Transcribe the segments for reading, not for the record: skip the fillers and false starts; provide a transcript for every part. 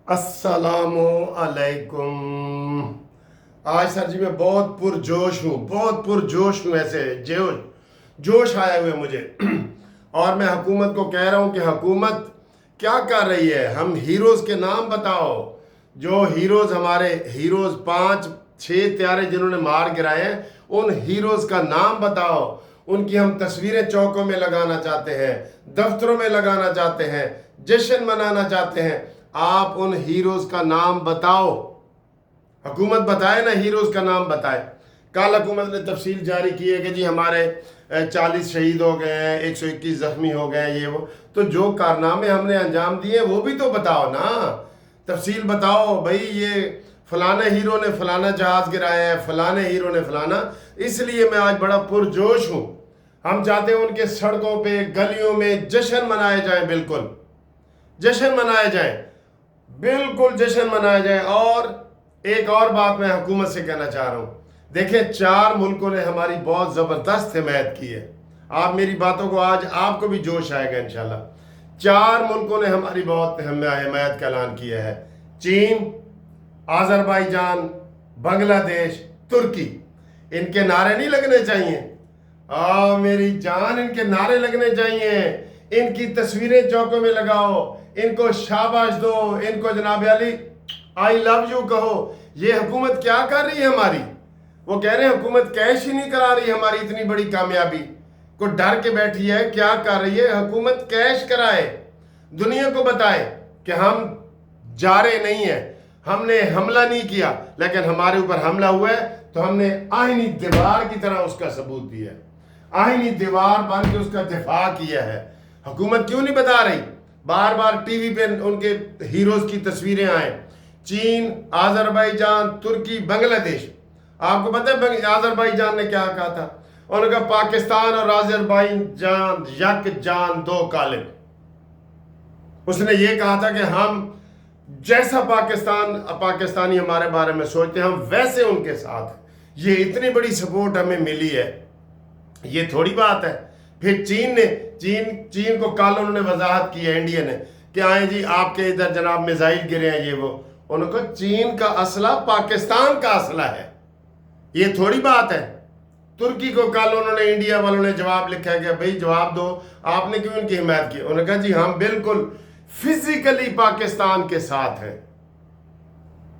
अस्सलामु अलैकुम। आज सर जी मैं बहुत पुरजोश हूँ ऐसे जोश आया हुआ है मुझे और मैं हुकूमत को कह रहा हूँ कि हुकूमत क्या कर रही है। हम हीरोज़ के नाम बताओ, जो हीरोज़ हमारे हीरोज़ 5-6 त्यारे जिन्होंने मार गिराए हैं, उन हीरोज़ का नाम बताओ। उनकी हम तस्वीरें चौकों में लगाना चाहते हैं, दफ्तरों में लगाना चाहते हैं, जश्न मनाना चाहते हैं। आप उन हीरोज़ का नाम बताओ। हुकूमत बताए ना, हीरोज़ का नाम बताए। कल हुकूमत ने तफसील जारी की है कि जी हमारे 40 शहीद हो गए हैं, 121 ज़ख्मी हो गए हैं, ये वो। तो जो कारनामे हमने अंजाम दिए वो भी तो बताओ ना, तफसील बताओ। भाई ये फलाने हीरो ने फलाना जहाज़ गिराया है, फलाने हीरो ने फलाना। इसलिए मैं आज बड़ा पुरजोश हूँ। हम चाहते हैं उनके सड़कों पे गलियों में जश्न मनाए जाए, बिल्कुल जश्न मनाए जाए, बिल्कुल जश्न मनाया जाए। और एक और बात मैं हुकूमत से कहना चाह रहा हूँ। देखें, 4 मुल्कों ने हमारी बहुत ज़बरदस्त हिमायत की है। आप मेरी बातों को, आज आपको भी जोश आएगा इंशाल्लाह। 4 मुल्कों ने हमारी बहुत हिमायत का ऐलान किया है। चीन, आज़रबाईजान, बांग्लादेश, तुर्की। इनके नारे नहीं लगने चाहिए, मेरी जान, इनके नारे लगने चाहिए। इनकी तस्वीरें चौकों में लगाओ, इनको शाबाश दो, इनको जनाब अली आई लव यू कहो। ये हुकूमत क्या कर रही है हमारी? वो कह रहे हैं हुकूमत कैश ही नहीं करा रही हमारी इतनी बड़ी कामयाबी को, डर के बैठी है। क्या कर रही है हुकूमत? कैश कराए, दुनिया को बताए कि हम जा रहे नहीं है, हमने हमला नहीं किया, लेकिन हमारे ऊपर हमला हुआ है तो हमने आईनी दीवार की तरह उसका सबूत दिया है, आईनी दीवार बन के उसका दिफा किया है। हुकूमत क्यों नहीं बता रही? बार बार टीवी पे उनके हीरोज़ की तस्वीरें आए। चीन, आज़रबाईजान, तुर्की, बांग्लादेश। आपको पता है आज़रबाईजान ने क्या कहा था? उन्होंने कहा पाकिस्तान और आज़रबाईजान यक जान दो कालिब। उसने ये कहा था कि हम जैसा पाकिस्तानी हमारे बारे में सोचते हैं, हम वैसे उनके साथ हैं। ये इतनी बड़ी सपोर्ट हमें मिली है, ये थोड़ी बात है। फिर चीन को कल उन्होंने वजाहत की है, इंडिया ने, कि आए जी आपके इधर जनाब मिसाइल गिरे हैं, ये वो। उन्होंने कहा चीन का असला पाकिस्तान का असला है, ये थोड़ी बात है। तुर्की को कल उन्होंने, इंडिया वालों ने जवाब लिखा है कि भाई जवाब दो, आपने क्यों इनकी हिमायत की? उन्होंने कहा जी हम बिल्कुल फिजिकली पाकिस्तान के साथ हैं।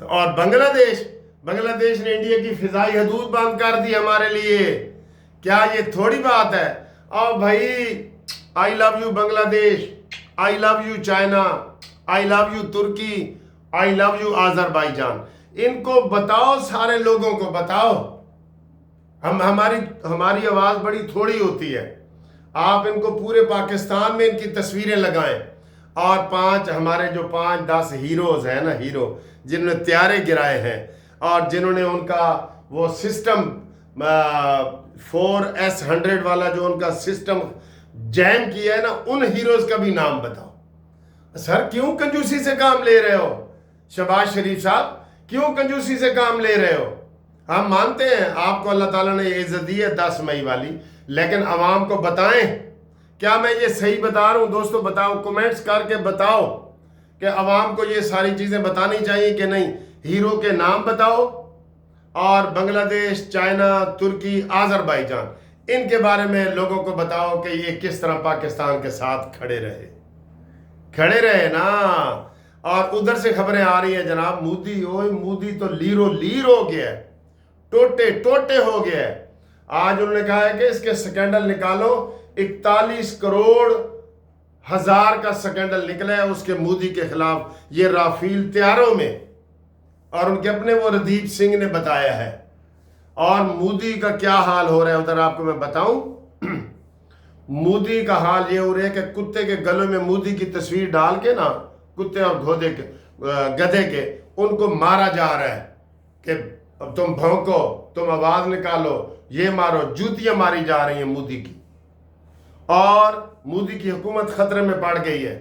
और बांग्लादेश ने इंडिया की फिजाई हदूद बंद कर दी हमारे लिए। क्या ये थोड़ी बात है? और भाई I love you Bangladesh, I love you China, I love you तुर्की, आई लव यू आज़रबाईजान। इनको बताओ, सारे लोगों को बताओ। हमारी आवाज़ बड़ी थोड़ी होती है। आप इनको पूरे पाकिस्तान में इनकी तस्वीरें लगाएं। और हमारे जो 5-10 हीरोज़ हैं ना, हीरो जिन्होंने त्यारे गिराए हैं और जिन्होंने उनका वो सिस्टम 4S100 वाला जो उनका सिस्टम जैम किया है ना, उन हीरोज़ का भी नाम बताओ। सर क्यों कंजूसी से काम ले रहे हो? शहबाज शरीफ साहब क्यों कंजूसी से काम ले रहे हो? हम मानते हैं आपको अल्लाह ताला ने इज्जत दी है 10 मई वाली, लेकिन आवाम को बताएं। क्या मैं ये सही बता रहा हूँ? दोस्तों बताओ, कमेंट्स करके बताओ कि आवाम को ये सारी चीज़ें बतानी चाहिए कि नहीं। हीरो के नाम बताओ और बांग्लादेश, चाइना, तुर्की, आज़रबाईजान, इनके बारे में लोगों को बताओ कि ये किस तरह पाकिस्तान के साथ खड़े रहे ना। और उधर से खबरें आ रही है जनाब, मोदी तो लीरो लीर हो गया है, टोटे हो गया है। आज उन्होंने कहा है कि इसके स्कैंडल निकालो। 41 करोड़ हजार का स्कैंडल निकला है उसके, मोदी के खिलाफ, ये राफेल त्यारों में। और उनके अपने वो रणदीप सिंह ने बताया है। और मोदी का क्या हाल हो रहा है उधर, आपको मैं बताऊं। मोदी का हाल ये हो रहा है कि कुत्ते के गलों में मोदी की तस्वीर डाल के ना, कुत्ते और गधे के, उनको मारा जा रहा है कि अब तुम भौंको, तुम आवाज निकालो, ये मारो। जूतियां मारी जा रही हैं मोदी की। और मोदी की हुकूमत खतरे में पड़ गई है।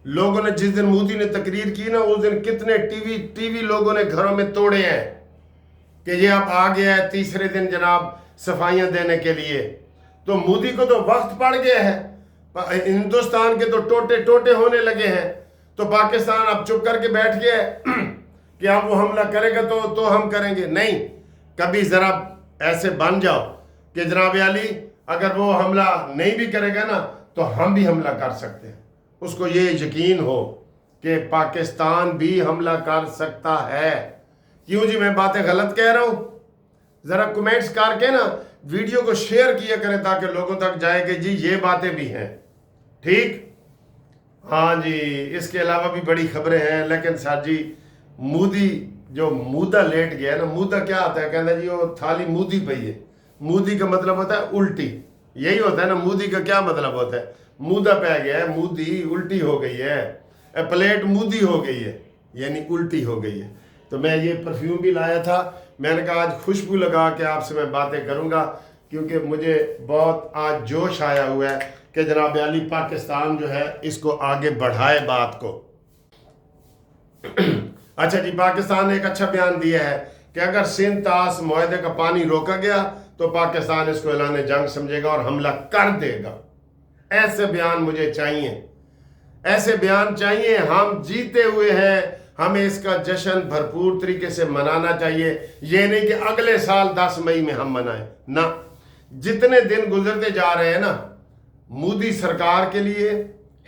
लोगों ने जिस दिन मोदी ने तकरीर की ना, उस दिन कितने टीवी लोगों ने घरों में तोड़े हैं कि ये अब आ गया है तीसरे दिन जनाब सफाइयां देने के लिए। तो मोदी को तो वक्त पड़ गया है, हिंदुस्तान के तो टोटे होने लगे हैं। تو پاکستان اب چپ کر کے بیٹھ گیا ہے کہ اب وہ حملہ کرے گا تو ہم کریں گے؟ نہیں، کبھی ذرا ایسے بن جاؤ کہ جناب علی اگر وہ حملہ نہیں بھی کرے گا نا تو ہم بھی حملہ کر سکتے ہیں، اس کو یہ یقین ہو کہ پاکستان بھی حملہ کر سکتا ہے۔ کیوں جی میں باتیں غلط کہہ رہا ہوں؟ ذرا کمنٹس کر کے نا ویڈیو کو شیئر کیا کریں تاکہ لوگوں تک جائے کہ جی یہ باتیں بھی ہیں، ٹھیک؟ ہاں جی، اس کے علاوہ بھی بڑی خبریں ہیں، لیکن سر جی مودی جو مودہ لیٹ گیا ہے نا، مودہ کیا آتا ہے؟ کہنا جی وہ تھالی مودی پئی ہے، مودی کا مطلب ہوتا ہے الٹی، یہی ہوتا ہے نا، مودی کا کیا مطلب ہوتا ہے؟ مودہ پہ گیا ہے، مودی الٹی ہو گئی ہے، پلیٹ مودی ہو گئی ہے، یعنی الٹی ہو گئی ہے۔ تو میں یہ پرفیوم بھی لایا تھا، میں نے کہا آج خوشبو لگا کے آپ سے میں باتیں کروں گا، کیونکہ مجھے بہت آج جوش آیا ہوا ہے کہ جناب علی پاکستان جو ہے اس کو آگے بڑھائے بات کو۔ اچھا جی، پاکستان نے ایک اچھا بیان دیا ہے کہ اگر سندھ طاس معاہدے کا پانی روکا گیا تو پاکستان اس کو اعلان جنگ سمجھے گا اور حملہ کر دے گا۔ ایسے بیان مجھے چاہیے، ایسے بیان چاہیے۔ ہم جیتے ہوئے ہیں، ہمیں اس کا جشن بھرپور طریقے سے منانا چاہیے، یہ نہیں کہ اگلے سال 10 مئی میں ہم منائیں، نہ۔ جتنے دن گزرتے جا رہے ہیں نا، مودی سرکار کے لیے،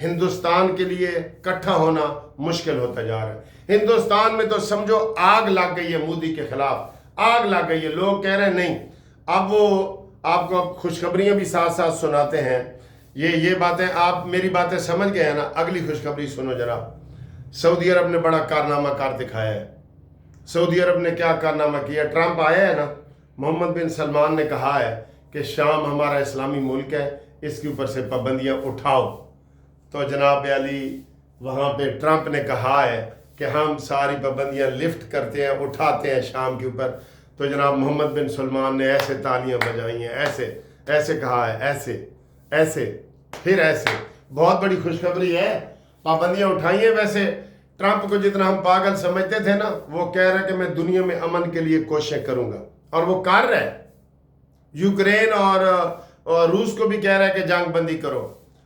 ہندوستان کے لیے اکٹھا ہونا مشکل ہوتا جا رہا ہے۔ ہندوستان میں تو سمجھو آگ لگ گئی ہے، مودی کے خلاف آگ لگ گئی ہے۔ لوگ کہہ رہے ہیں نہیں، اب وہ آپ کو اب خوشخبریاں بھی ساتھ ساتھ سناتے ہیں۔ یہ باتیں آپ میری باتیں سمجھ گئے ہیں نا؟ اگلی خوشخبری سنو ذرا۔ سعودی عرب نے بڑا کارنامہ کر دکھایا ہے۔ سعودی عرب نے کیا کارنامہ کیا؟ ٹرمپ آیا ہے نا، محمد بن سلمان نے کہا ہے کہ شام ہمارا اسلامی ملک ہے، اس کے اوپر سے پابندیاں اٹھاؤ۔ تو جناب علی وہاں پہ ٹرمپ نے کہا ہے کہ ہم ساری پابندیاں لفٹ کرتے ہیں، اٹھاتے ہیں شام کے اوپر۔ تو جناب محمد بن سلمان نے ایسے تالیاں بجائی ہیں، ایسے کہا ہے، ایسے پھر ایسے۔ بہت بڑی خوشخبری ہے، پابندیاں اٹھائی ہیں۔ ویسے ٹرمپ کو جتنا ہم پاگل سمجھتے تھے نا، وہ کہہ رہا ہے کہ میں دنیا میں امن کے لیے کوششیں کروں گا، اور وہ کر رہا ہے۔ یوکرین اور روس کو بھی کہہ رہا ہے کہ جنگ بندی کرو۔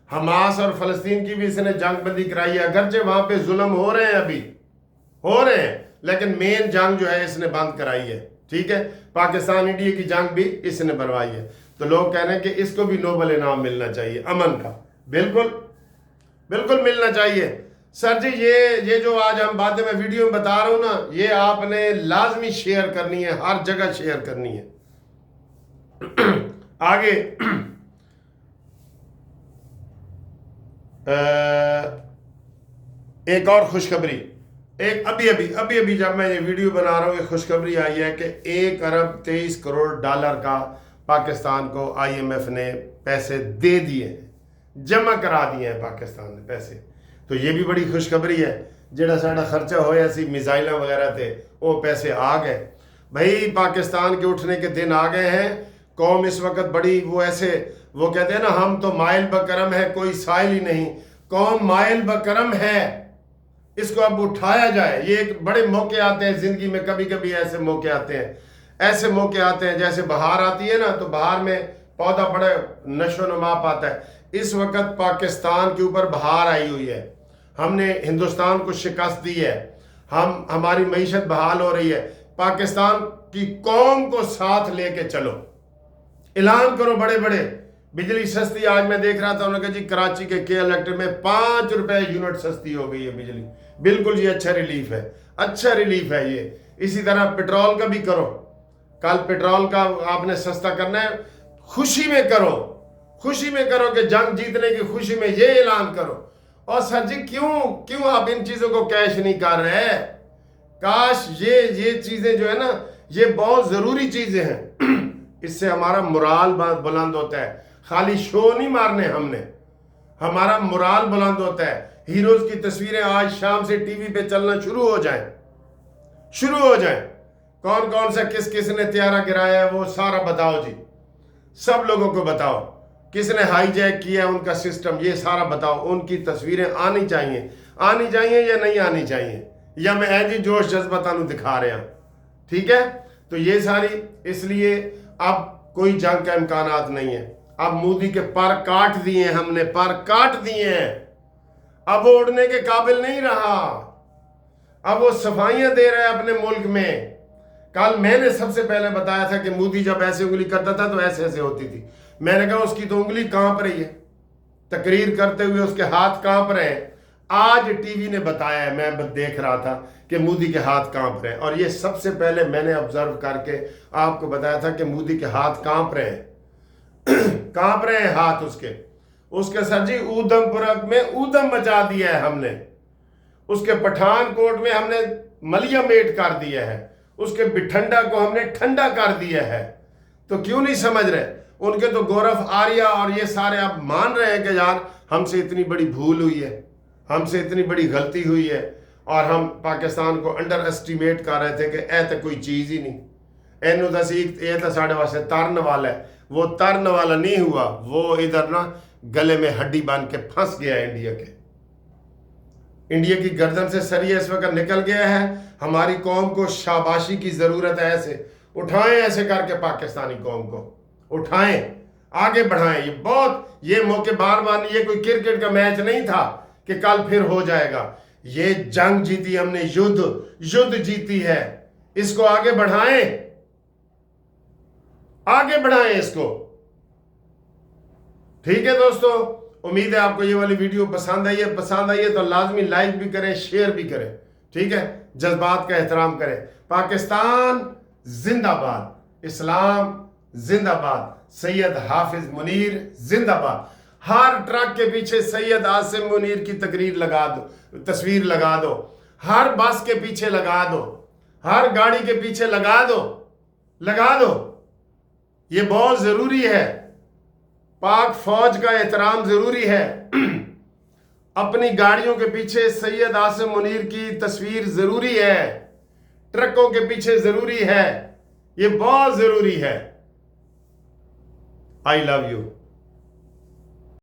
حماس اور فلسطین کی بھی اس نے جنگ بندی کرائی ہے، اگرچہ وہاں پہ ظلم ہو رہے ہیں، ابھی ہو رہے ہیں، لیکن مین جنگ جو ہے اس نے بند کرائی ہے، ٹھیک ہے؟ پاکستان انڈیا کی جنگ بھی اس نے بنوائی ہے۔ تو لوگ کہہ رہے ہیں کہ اس کو بھی نوبل انعام ملنا چاہیے امن کا۔ بالکل ملنا چاہیے۔ سر جی یہ جو آج ہم باتیں میں ویڈیو میں بتا رہا ہوں نا، یہ آپ نے لازمی شیئر کرنی ہے، ہر جگہ شیئر کرنی ہے۔ آگے ایک اور خوشخبری، ابھی جب میں یہ ویڈیو بنا رہا ہوں، ایک خوشخبری آئی ہے کہ 1 ارب 23 کروڑ ڈالر کا پاکستان کو IMF نے پیسے دے دیے ہیں، جمع کرا دیے ہیں پاکستان نے پیسے۔ تو یہ بھی بڑی خوشخبری ہے، جڑا ساڑا خرچہ ہویا سی میزائلہ وغیرہ تھے، وہ پیسے آ گئے۔ بھائی پاکستان کے اٹھنے کے دن آ گئے ہیں۔ قوم اس وقت بڑی وہ کہتے ہیں نا، ہم تو مائل بکرم ہے، کوئی سائل ہی نہیں۔ قوم مائل بکرم ہے، اس کو اب اٹھایا جائے۔ یہ ایک بڑے موقع آتے ہیں زندگی میں، کبھی ایسے موقع آتے ہیں جیسے بہار آتی ہے نا، تو بہار میں پودا بڑے نشو و نما پاتا ہے۔ اس وقت پاکستان کے اوپر بہار آئی ہوئی ہے، ہم نے ہندوستان کو شکست دی ہے، ہماری معیشت بحال ہو رہی ہے۔ پاکستان کی قوم کو ساتھ لے کے چلو، اعلان کرو بڑے بجلی سستی۔ آج میں دیکھ رہا تھا، انہوں نے کہا جی کراچی کے الیکٹرک میں 5 روپے یونٹ سستی ہو گئی ہے بجلی۔ بالکل یہ اچھا ریلیف ہے یہ۔ اسی طرح پیٹرول کا بھی کرو، کل پیٹرول کا آپ نے سستا کرنا ہے، خوشی میں کرو کہ جنگ جیتنے کی خوشی میں یہ اعلان کرو۔ اور سر جی کیوں آپ ان چیزوں کو کیش نہیں کر رہے؟ کاش یہ چیزیں جو ہے نا، یہ بہت ضروری چیزیں ہیں، اس سے ہمارا مرال بلند ہوتا ہے۔ خالی شو نہیں مارنے ہم نے، ہمارا مرال بلند ہوتا ہے۔ ہیروز کی تصویریں آج شام سے ٹی وی پہ چلنا شروع ہو جائیں۔ کون سا کس نے طیارہ گرایا ہے وہ سارا بتاؤ جی، سب لوگوں کو بتاؤ۔ کس نے ہائی جیک کیا ہے ان کا سسٹم، یہ سارا بتاؤ۔ ان کی تصویریں آنی چاہیے یا نہیں آنی چاہیے، یا میں جی جوش جذبہ تانوں دکھا رہے ہیں، ٹھیک ہے؟ تو یہ ساری، اس لیے اب کوئی جنگ کا امکانات نہیں ہے۔ اب مودی کے پر کاٹ دیے ہیں، ہم نے پر کاٹ دیے ہیں۔ अब वो उड़ने के काबिल नहीं रहा, अब वो सफाइयां दे रहा है अपने मुल्क में। कल मैंने सबसे पहले बताया था कि मोदी जब ऐसे उंगली करता था तो ऐसे ऐसे होती थी। मैंने कहा उसकी तो उंगली कांप रही है, तकरीर करते हुए उसके हाथ कांप रहे हैं। आज टीवी ने बताया है, मैं देख रहा था कि मोदी के हाथ कांप रहे हैं, और ये सबसे पहले मैंने ऑब्जर्व करके आपको बताया था कि मोदी के हाथ कांप रहे हैं। कांप रहे हैं हाथ उसके सर जी ऊधमपुर में ऊधम मचा दिया है हमने, उसके पठानकोट में हमने मलिया मेट कर दिया है, उसके बिठंडा को हमने ठंडा कर दिया है। तो क्यों नहीं समझ रहे? उनके तो गौरव आर्या और ये सारे आप मान रहे हैं कि यार हमसे इतनी बड़ी भूल हुई है, हमसे इतनी बड़ी गलती हुई है, और हम पाकिस्तान को अंडर एस्टिमेट कर रहे थे कि ऐ तो कोई चीज़ ही नहीं, एनू दस ये तो साढ़े वास्ते तरन वाला है। वो तरन वाला नहीं हुआ, वो इधर ना गले में हड्डी बांध के फंस गया इंडिया की गर्दन से सरिया इस वक्त निकल गया है। हमारी कौम को शाबाशी की ज़रूरत है, ऐसे उठाएं, ऐसे करके पाकिस्तानी कौम को उठाएं, आगे बढ़ाएं। ये मौके बार बार नहीं, ये कोई क्रिकेट का मैच नहीं था कि कल फिर हो जाएगा। ये जंग जीती हमने, युद्ध जीती है, इसको आगे बढ़ाएं, आगे बढ़ाएं इसको। ठीक है दोस्तों, उम्मीद है आपको ये वाली वीडियो पसंद आई है। पसंद आई है तो लाजमी लाइक भी करें, शेयर भी करें। ठीक है, जज्बात का एहतराम करें। पाकिस्तान जिंदाबाद, इस्लाम जिंदाबाद, सैयद हाफिज मुनीर जिंदाबाद। हर ट्रक के पीछे सैयद आसिम मुनीर की तस्वीर लगा दो, हर बस के पीछे लगा दो, हर गाड़ी के पीछे लगा दो। ये बहुत जरूरी है। पाक फौज का एहतराम जरूरी है। अपनी गाड़ियों के पीछे सैयद आसिम मुनीर की तस्वीर जरूरी है, ट्रकों के पीछे जरूरी है, ये बहुत जरूरी है। आई लव यू।